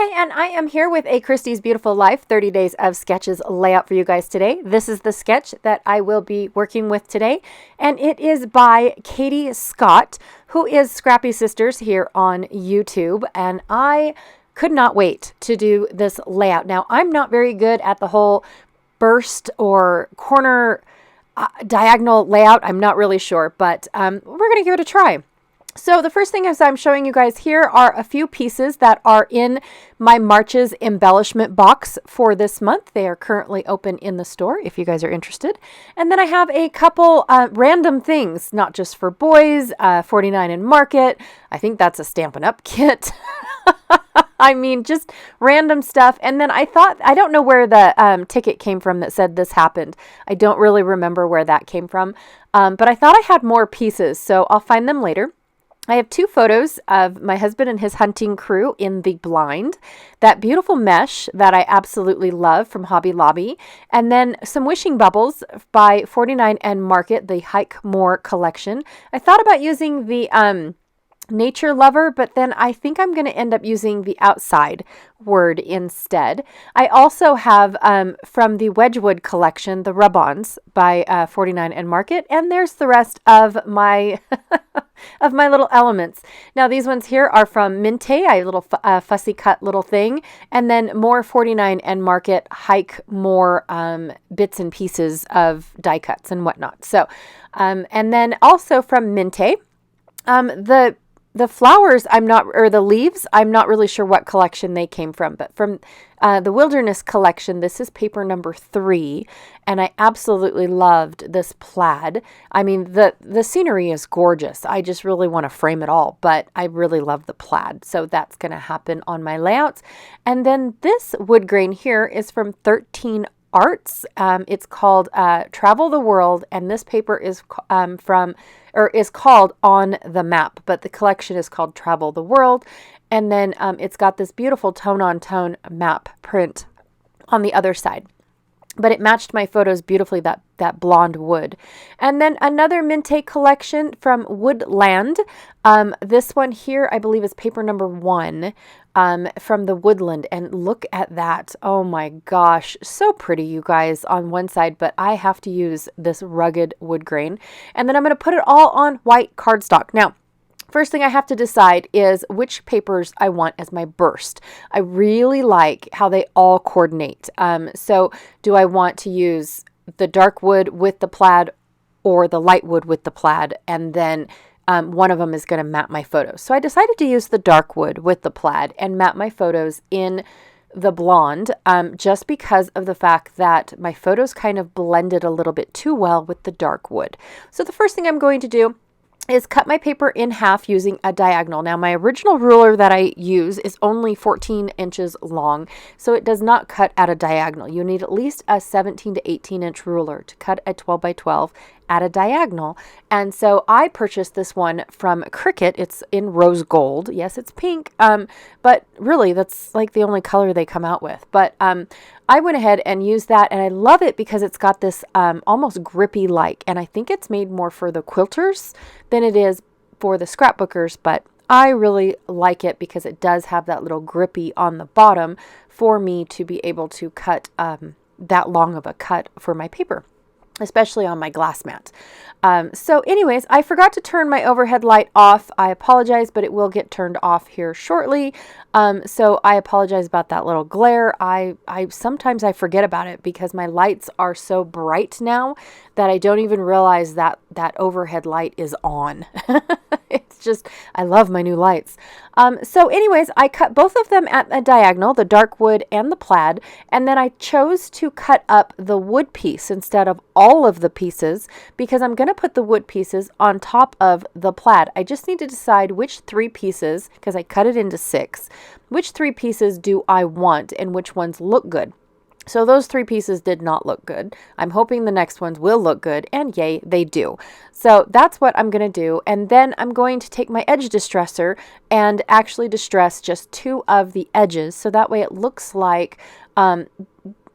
Okay, and I am here with a Christy's Beautiful Life 30 Days of Sketches layout for you guys today. This is the sketch that I will be working with today, and it is by Katie Scott, who is Scrappy Sisters here on YouTube, and I could not wait to do this layout. Now, I'm not very good at the whole burst or corner diagonal layout. I'm not really sure, but we're going to give it a try. So the first thing is I'm showing you guys here are a few pieces that are in my March's embellishment box for this month. They are currently open in the store if you guys are interested. And then I have a couple random things, not just for boys, 49 and Market. I think that's a Stampin' Up kit. I mean, just random stuff. And then I thought, I don't know where the ticket came from that said this happened. I don't really remember where that came from. But I thought I had more pieces, so I'll find them later. I have two photos of my husband and his hunting crew in the blind, that beautiful mesh that I absolutely love from Hobby Lobby, and then some wishing bubbles by 49 and Market, the Hike More collection. I thought about using the Nature Lover, but then I think I'm going to end up using the outside word instead. I also have from the Wedgwood collection, the rub-ons by 49 and Market, and there's the rest of my of my little elements. Now these ones here are from Minte, a little fussy cut little thing, and then more 49 and Market Hike More bits and pieces of die cuts and whatnot. So and then also from Minte, the flowers, the leaves, I'm not really sure what collection they came from, but from the Wilderness collection, this is paper number 3, and I absolutely loved this plaid. I mean, the scenery is gorgeous. I just really want to frame it all, but I really love the plaid, so that's going to happen on my layouts. And then this wood grain here is from 13 Arts. It's called Travel the World, and this paper is is called On the Map, but the collection is called Travel the World. And then it's got this beautiful tone-on-tone map print on the other side. But it matched my photos beautifully, that blonde wood. And then another Minte collection from Woodland. This one here, I believe, is paper number 1 from the Woodland. And look at that. Oh my gosh. So pretty, you guys, on one side. But I have to use this rugged wood grain. And then I'm going to put it all on white cardstock. Now, first thing I have to decide is which papers I want as my burst. I really like how they all coordinate. So do I want to use the dark wood with the plaid or the light wood with the plaid? And then one of them is going to map my photos. So I decided to use the dark wood with the plaid and map my photos in the blonde, just because of the fact that my photos kind of blended a little bit too well with the dark wood. So the first thing I'm going to do is cut my paper in half using a diagonal. Now, my original ruler that I use is only 14 inches long, so it does not cut at a diagonal. You need at least a 17 to 18 inch ruler to cut a 12 by 12 at a diagonal. And so I purchased this one from Cricut. It's in rose gold. Yes, it's pink, but really that's like the only color they come out with. But I went ahead and used that, and I love it because it's got this almost grippy like, and I think it's made more for the quilters than it is for the scrapbookers, but I really like it because it does have that little grippy on the bottom for me to be able to cut that long of a cut for my paper, especially on my glass mat. So anyways, I forgot to turn my overhead light off. I apologize, but it will get turned off here shortly. So I apologize about that little glare. I sometimes I forget about it because my lights are so bright now that I don't even realize that that overhead light is on. It's just, I love my new lights. So anyways, I cut both of them at a diagonal, the dark wood and the plaid, and then I chose to cut up the wood piece instead of all of the pieces because I'm going to put the wood pieces on top of the plaid. I just need to decide which 3 pieces, because I cut it into 6, which 3 pieces do I want and which ones look good. So those 3 pieces did not look good. I'm hoping the next ones will look good, and yay, they do. So that's what I'm going to do. And then I'm going to take my edge distresser and actually distress just 2 of the edges. So that way it looks like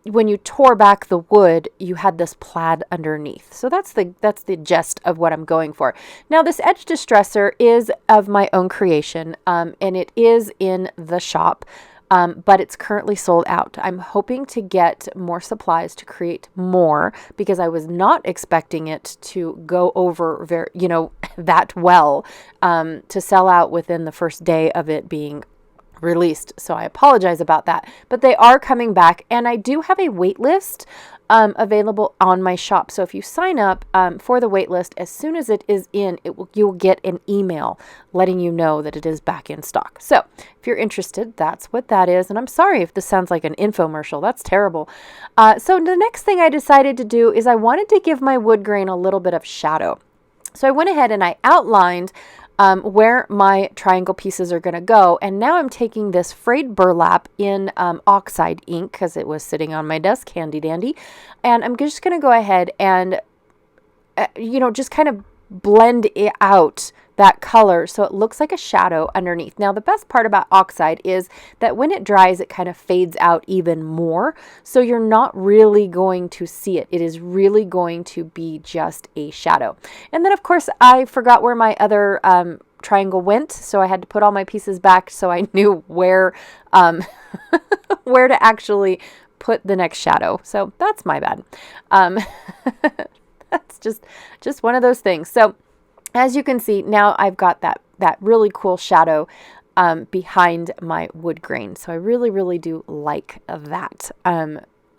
when you tore back the wood, you had this plaid underneath. So that's the gist of what I'm going for. Now, this edge distresser is of my own creation, and it is in the shop. but it's currently sold out. I'm hoping to get more supplies to create more because I was not expecting it to go over that well, to sell out within the first day of it being released. So I apologize about that, but they are coming back, and I do have a wait list available on my shop. So if you sign up for the wait list, as soon as it is in, you'll get an email letting you know that it is back in stock. So if you're interested, that's what that is. And I'm sorry if this sounds like an infomercial. That's terrible. So the next thing I decided to do is I wanted to give my wood grain a little bit of shadow. So I went ahead and I outlined where my triangle pieces are going to go. And now I'm taking this frayed burlap in oxide ink because it was sitting on my desk, handy dandy. And I'm just going to go ahead and, just kind of blend it out, that color, so it looks like a shadow underneath. Now, the best part about oxide is that when it dries, it kind of fades out even more. So you're not really going to see it. It is really going to be just a shadow. And then, of course, I forgot where my other triangle went, so I had to put all my pieces back so I knew where where to actually put the next shadow. So that's my bad. That's just one of those things. So as you can see, now I've got that really cool shadow behind my wood grain. So I really, really do like that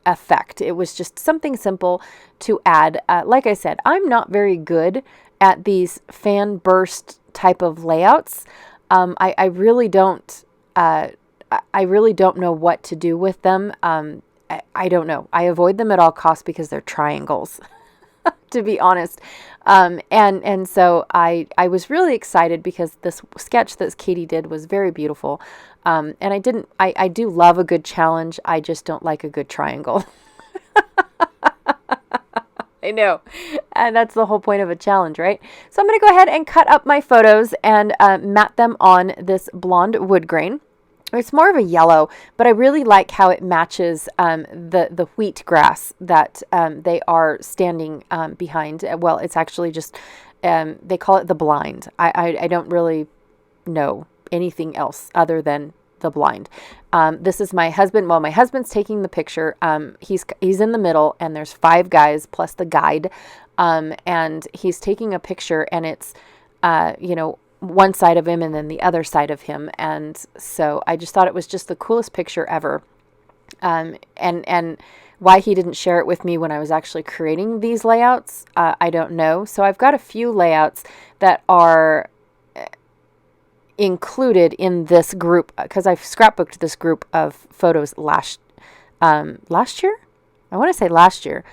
effect. It was just something simple to add. Like I said, I'm not very good at these fan burst type of layouts. I really don't know what to do with them. I don't know. I avoid them at all costs because they're triangles. To be honest. And so I was really excited because this sketch that Katie did was very beautiful. And I do love a good challenge. I just don't like a good triangle. I know. And that's the whole point of a challenge, right? So I'm going to go ahead and cut up my photos and mat them on this blonde wood grain. It's more of a yellow, but I really like how it matches the wheat grass that they are standing behind. Well, it's actually just, they call it the blind. I don't really know anything else other than the blind. This is my husband. Well, my husband's taking the picture. He's in the middle, and there's 5 guys plus the guide. And he's taking a picture, and it's, one side of him and then the other side of him. And so I just thought it was just the coolest picture ever. And why he didn't share it with me when I was actually creating these layouts, I don't know. So I've got a few layouts that are included in this group because I've scrapbooked this group of photos last year. I want to say last year.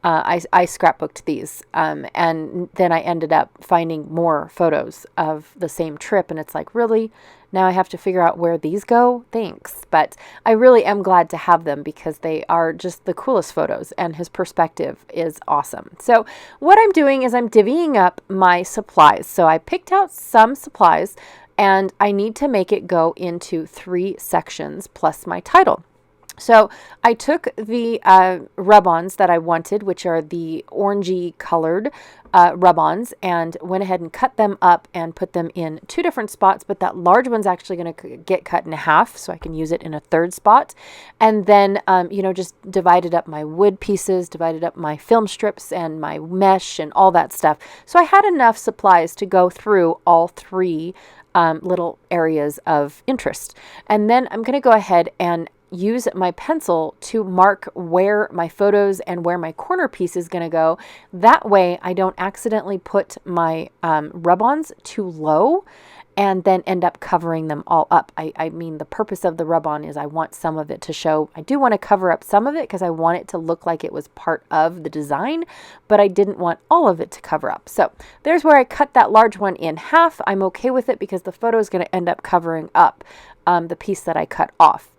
I scrapbooked these, and then I ended up finding more photos of the same trip, and it's like, really? Now I have to figure out where these go? Thanks. But I really am glad to have them because they are just the coolest photos, and his perspective is awesome. So what I'm doing is I'm divvying up my supplies. So I picked out some supplies, and I need to make it go into 3 sections plus my title. So I took the rub-ons that I wanted, which are the orangey colored rub-ons, and went ahead and cut them up and put them in 2 different spots, but that large one's actually going to get cut in half so I can use it in a 3rd spot. And then, just divided up my wood pieces, divided up my film strips and my mesh and all that stuff. So I had enough supplies to go through all 3 little areas of interest. And then I'm going to go ahead and use my pencil to mark where my photos and where my corner piece is going to go. That way I don't accidentally put my rub-ons too low and then end up covering them all up. I mean, the purpose of the rub-on is I want some of it to show. I do want to cover up some of it because I want it to look like it was part of the design, but I didn't want all of it to cover up. So there's where I cut that large one in half. I'm okay with it because the photo is going to end up covering up the piece that I cut off.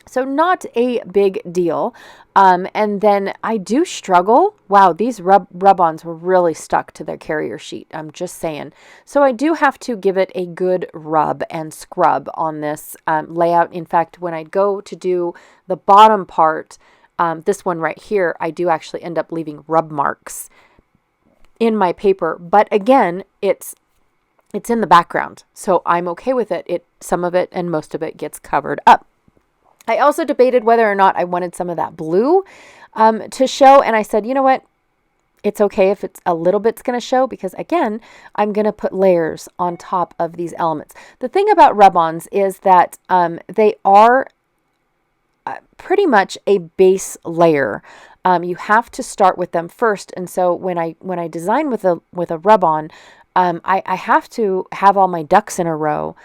So not a big deal. And then I do struggle. Wow, these rub-ons were really stuck to their carrier sheet. I'm just saying. So I do have to give it a good rub and scrub on this layout. In fact, when I go to do the bottom part, this one right here, I do actually end up leaving rub marks in my paper. But again, it's in the background. So I'm okay with it. Some of it and most of it gets covered up. I also debated whether or not I wanted some of that blue to show. And I said, you know what? It's okay if it's a little bit's going to show, because again, I'm going to put layers on top of these elements. The thing about rub-ons is that they are pretty much a base layer. You have to start with them first. And so when I design with a rub-on, I have to have all my ducks in a row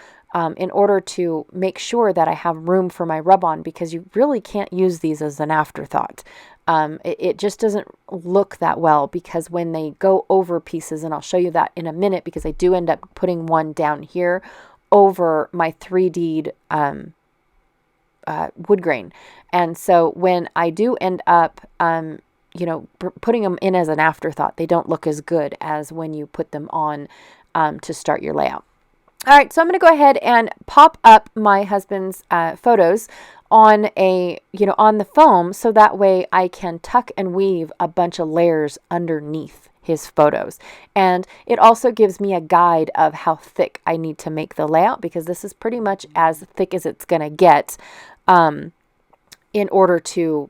in order to make sure that I have room for my rub-on, because you really can't use these as an afterthought. It just doesn't look that well, because when they go over pieces, and I'll show you that in a minute, because I do end up putting one down here over my 3D'd wood grain. And so when I do end up, putting them in as an afterthought, they don't look as good as when you put them on to start your layout. All right, so I'm going to go ahead and pop up my husband's photos on on the foam, so that way I can tuck and weave a bunch of layers underneath his photos. And it also gives me a guide of how thick I need to make the layout, because this is pretty much as thick as it's going to get in order to,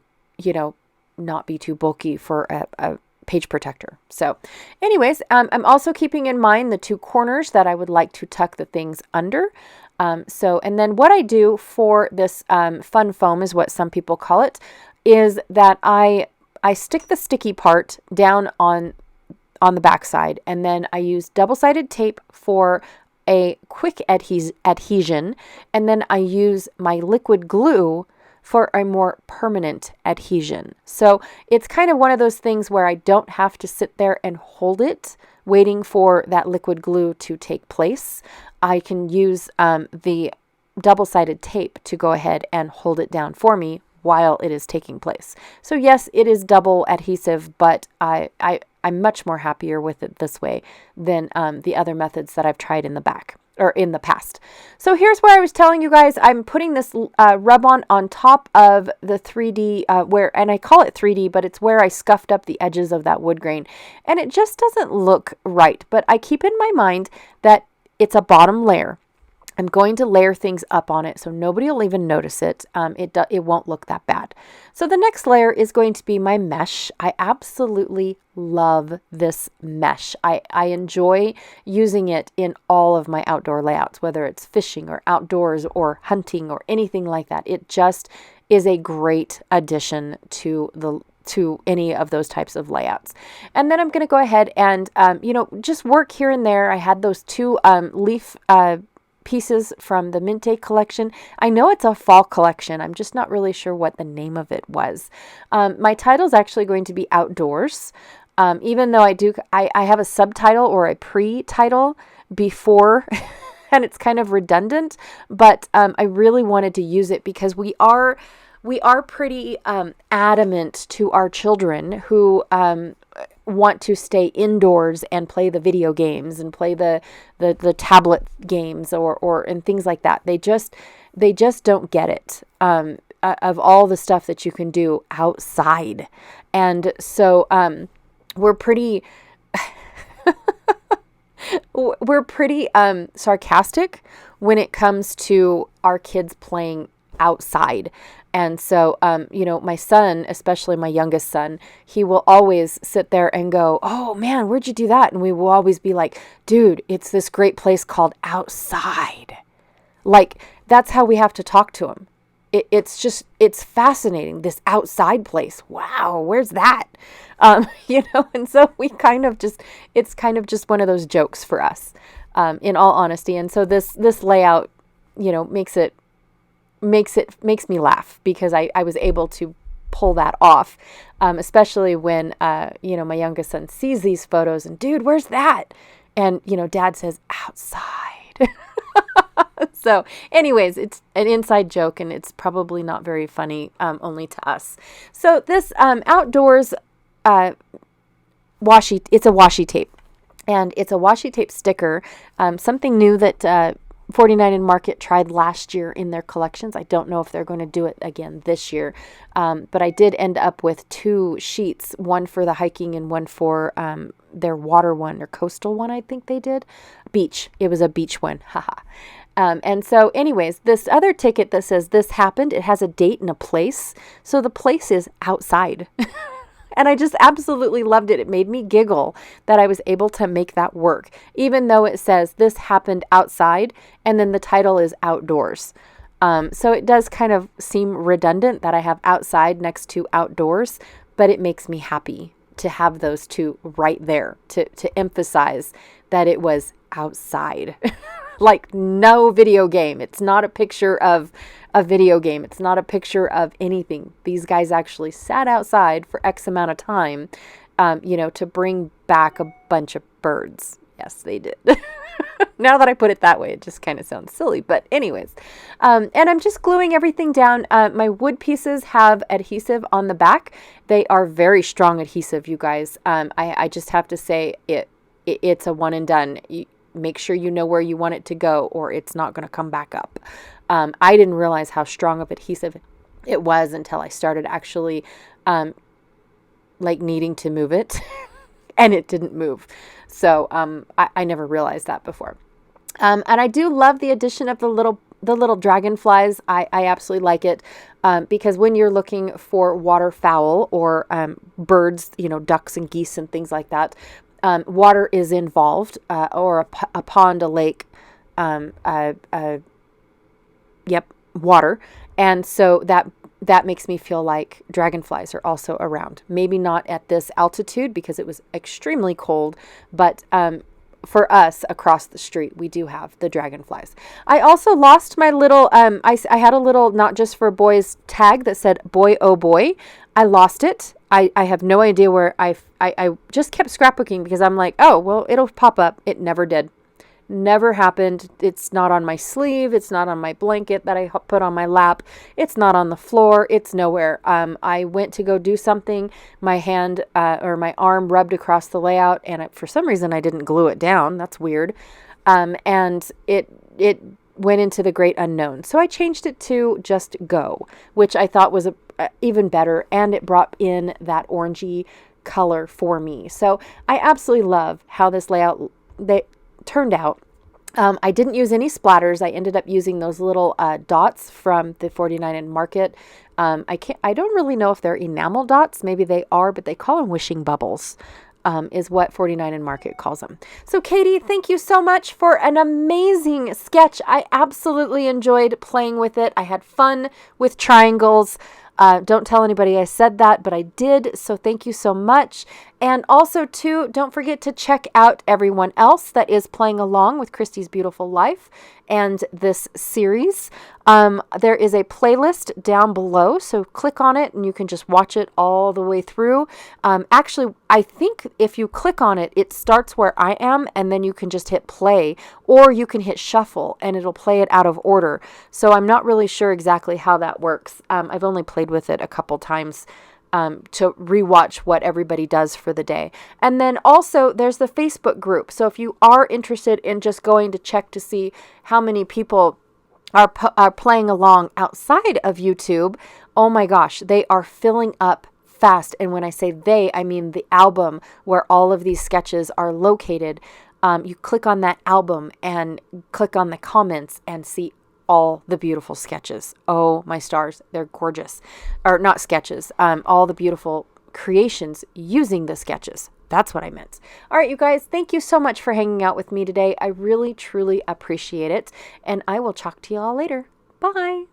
not be too bulky for a page protector. So anyways, I'm also keeping in mind the two corners that I would like to tuck the things under. And then what I do for this fun foam, is what some people call it, is that I stick the sticky part down on the back side, and then I use double-sided tape for a quick adhesion, and then I use my liquid glue for a more permanent adhesion. So it's kind of one of those things where I don't have to sit there and hold it, waiting for that liquid glue to take place. I can use the double-sided tape to go ahead and hold it down for me while it is taking place. So yes, it is double adhesive, but I'm much more happier with it this way than the other methods that I've tried in the past. So here's where I was telling you guys, I'm putting this rub-on on top of the 3D, and I call it 3D, but it's where I scuffed up the edges of that wood grain. And it just doesn't look right, but I keep in my mind that it's a bottom layer. I'm going to layer things up on it so nobody will even notice it. It won't look that bad. So the next layer is going to be my mesh. I absolutely love this mesh. I enjoy using it in all of my outdoor layouts, whether it's fishing or outdoors or hunting or anything like that. It just is a great addition to any of those types of layouts. And then I'm going to go ahead and, just work here and there. I had those two leaf pieces from the Minte collection. I know it's a fall collection. I'm just not really sure what the name of it was. My title is actually going to be Outdoors. Even though I have a subtitle or a pre-title before, and it's kind of redundant, but I really wanted to use it because we are pretty adamant to our children who want to stay indoors and play the video games and play the tablet games or and things like that. They just don't get it of all the stuff that you can do outside. And so we're pretty sarcastic when it comes to our kids playing outside. And so, my son, especially my youngest son, he will always sit there and go, "Oh man, where'd you do that?" And we will always be like, "Dude, it's this great place called outside." Like, that's how we have to talk to him. It's fascinating, this outside place. Wow, where's that? And so it's kind of just one of those jokes for us, in all honesty. And so this layout, makes me laugh because I was able to pull that off, especially when, my youngest son sees these photos and, "Dude, where's that?" And, Dad says, "Outside." So anyways, it's an inside joke and it's probably not very funny, only to us. So this Outdoors washi, it's a washi tape, and it's a washi tape sticker, something new that 49 and Market tried last year in their collections. I don't know if they're going to do it again this year, but I did end up with two sheets, one for the hiking and one for their water one or coastal one. I think they did beach. It was a beach one. Haha. And so anyways, this other ticket that says this happened, it has a date and a place. So the place is outside. And I just absolutely loved it. It made me giggle that I was able to make that work, even though it says this happened outside and then the title is outdoors. So it does kind of seem redundant that I have outside next to outdoors, but it makes me happy to have those two right there to emphasize that it was outside. Like no video game. It's not a picture of a video game. It's not a picture of anything. These guys actually sat outside for X amount of time, to bring back a bunch of birds. Yes, they did. Now that I put it that way, it just kind of sounds silly. But anyways, and I'm just gluing everything down. My wood pieces have adhesive on the back. They are very strong adhesive, you guys. I just have to say it's a one and done. Make sure you know where you want it to go or it's not going to come back up. I didn't realize how strong of adhesive it was until I started actually needing to move it and it didn't move. So I never realized that before. And I do love the addition of the little dragonflies. I absolutely like it because when you're looking for waterfowl or birds, ducks and geese and things like that, water is involved, or a pond, a lake, water. And so that makes me feel like dragonflies are also around. Maybe not at this altitude because it was extremely cold, but for us across the street, we do have the dragonflies. I also lost my little, I had a little Not Just for Boys tag that said boy, oh boy. I lost it. I have no idea where I just kept scrapbooking because I'm like, oh, well, it'll pop up. It never did. Never happened. It's not on my sleeve. It's not on my blanket that I put on my lap. It's not on the floor. It's nowhere. I went to go do something. My hand or my arm rubbed across the layout, and for some reason I didn't glue it down. That's weird. And it went into the great unknown. So I changed it to just go, which I thought was even better, and it brought in that orangey color for me. So I absolutely love how this layout turned out. I didn't use any splatters. I ended up using those little dots from the 49 and Market. I don't really know if they're enamel dots. Maybe they are, but they call them wishing bubbles. Is what 49 and Market calls them. So Katie, thank you so much for an amazing sketch. I absolutely enjoyed playing with it. I had fun with triangles. Don't tell anybody I said that, but I did. So thank you so much. And also too, don't forget to check out everyone else that is playing along with Christy's Beautiful Life and this series. There is a playlist down below, so click on it and you can just watch it all the way through. Actually, I think if you click on it, it starts where I am and then you can just hit play, or you can hit shuffle and it'll play it out of order. So I'm not really sure exactly how that works. I've only played with it a couple times to rewatch what everybody does for the day. And then also there's the Facebook group. So if you are interested in just going to check to see how many people are playing along outside of YouTube, oh my gosh, they are filling up fast. And when I say they, I mean the album where all of these sketches are located. You click on that album and click on the comments and see all the beautiful sketches. Oh my stars, they're gorgeous. Or not sketches, all the beautiful creations using the sketches. That's what I meant. All right, you guys, thank you so much for hanging out with me today. I really, truly appreciate it. And I will talk to you all later. Bye.